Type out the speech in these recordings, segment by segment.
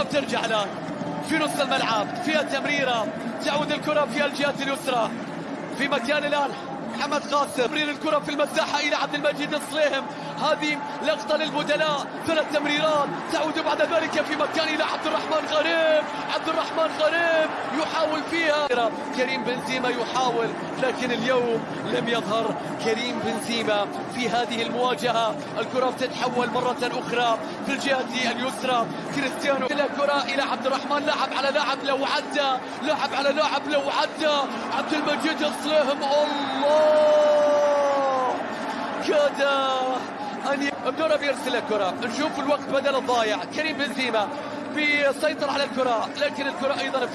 بترجع الآن في نص الملعب، فيها تمريرة، تعود الكرة في الجهة اليسرى، في مكان الآن محمد قاسم، تمرير الكرة في المساحة إلى عبد المجيد الصليهم، هذه لقطة للبدلاء، 3 تمريرات، تعود بعد ذلك في مكان إلى عبد الرحمن غريب، عبد الرحمن غريب يحاول فيها، كريم بنزيما يحاول، لكن اليوم لم يظهر كريم بنزيما في هذه المواجهة. الكرة بتتحول مرة أخرى في الجهة اليسرى، كريستيانو إلى كرة إلى عبد الرحمن، لاعب على لاعب لو عدى، لاعب على لاعب لو عدى، عبد المجيد الصليهم، الله كاد أن بدورة بيرسل الكرة. نشوف الوقت بدل الضايع، كريم بنزيما بيسيطر على الكرة، لكن الكرة أيضا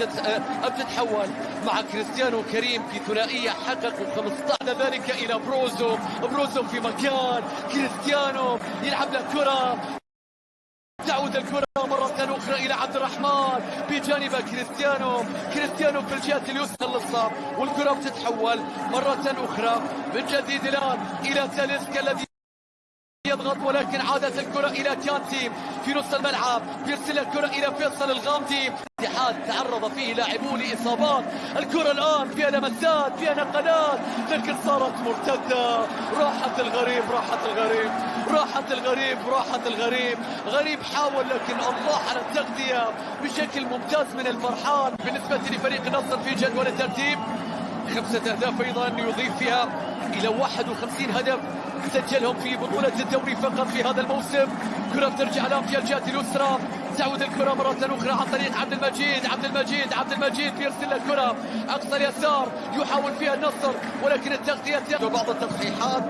بتتحول مع كريستيانو كريم في ثنائية حققوا 15 ذلك إلى بروزو، بروزو في مكان كريستيانو يلعب له كرة، تعود الكرة مرة أخرى إلى عبد الرحمن بجانب كريستيانو، كريستيانو في الجهة اليسرى للصاب، والكرة بتتحول مرة أخرى من جديد الآن إلى تاليسكا الذي يضغط، ولكن عادت الكرة إلى كانتي في نص الملعب، يرسل الكرة إلى فيصل الغامدي، اتحاد تعرض فيه لاعبوه لإصابات، الكرة الآن فيها لمسات فيها نقلات، لكن صارت مرتدة، راحت الغريب راحت الغريب راحت الغريب راحت الغريب، غريب حاول لكن الله على التغذية بشكل ممتاز من الفرحان. بالنسبة لفريق النصر في جدول الترتيب 5 أهداف أيضا يضيف فيها إلى 51 هدف سجلهم في بطولة الدوري فقط في هذا الموسم. كرة بترجع الآن في الجهة اليسرى، تعود الكرة مرة أخرى عن طريق عبد المجيد، عبد المجيد بيرسل الكرة أقصى اليسار، يحاول فيها النصر ولكن التغطية وبعض التصحيحات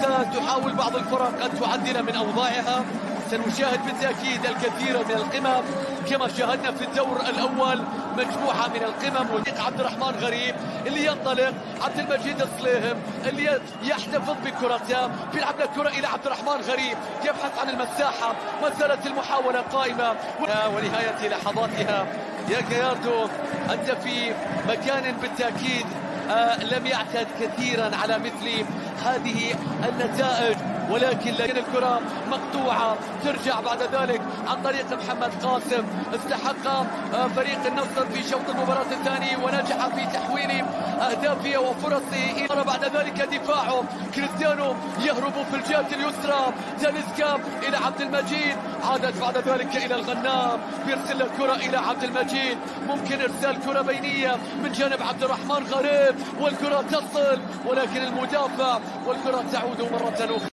ستحاول بعض الفرق أن تعدل من أوضاعها. سنشاهد بالتأكيد الكثير من القمم كما شاهدنا في الدور الأول، مجموعة من القمم، عبد الرحمن غريب اللي ينطلق، عبد المجيد الصليهم اللي يحتفظ بكرته، بيلعب الكرة إلى عبد الرحمن غريب يبحث عن المساحة، ما زالت المحاولة قائمة ونهاية لحظاتها. يا جياردو أنت في مكان بالتأكيد لم يعتد كثيرا على مثل هذه النتائج، ولكن الكرة مقطوعة، ترجع بعد ذلك عن طريق محمد قاسم، استحق فريق النصر في شوط المباراة الثاني ونجح في تحويل أهدافه وفرصه. بعد ذلك دفاعه، كريستيانو يهرب في الجهة اليسرى، تاليسكا إلى عبد المجيد، عادت بعد ذلك إلى الغنام، بيرسل الكرة إلى عبد المجيد، ممكن إرسال كرة بينية من جانب عبد الرحمن غريب، والكرة تصل ولكن المدافع، والكرة تعود مرة أخرى.